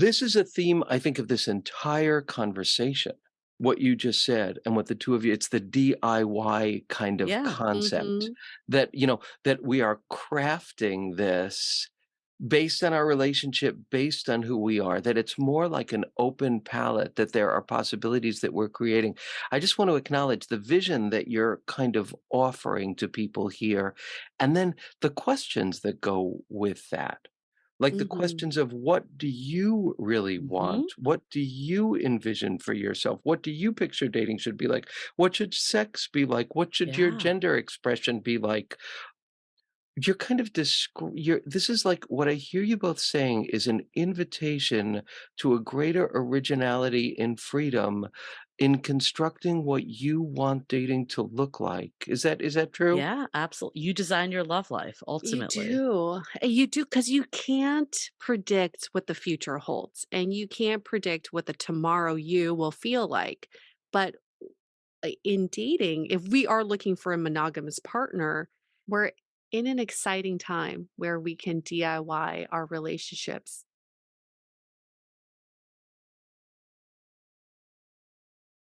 This is a theme, I think, of this entire conversation. What you just said and what the 2 of you it's the DIY kind of Yeah. concept Mhm. that, that we are crafting this based on our relationship, based on who we are, that it's more like an open palette, that there are possibilities that we're creating. I just want to acknowledge the vision that you're kind of offering to people here, and then the questions that go with that. Like the Mhm. questions of what do you really Mhm. want? What do you envision for yourself? What do you picture dating should be like? What should sex be like? What should your Yeah. gender expression be like? You're kind of you're this is like what I hear you both saying is an invitation to a greater originality and freedom in constructing what you want dating to look like. Is that true? Yeah, absolutely. You design your love life You ultimately. do. You do, because you can't predict what the future holds, and you can't predict what the tomorrow you will feel like. But in dating, if we are looking for a monogamous partner, we're in an exciting time where we can DIY our relationships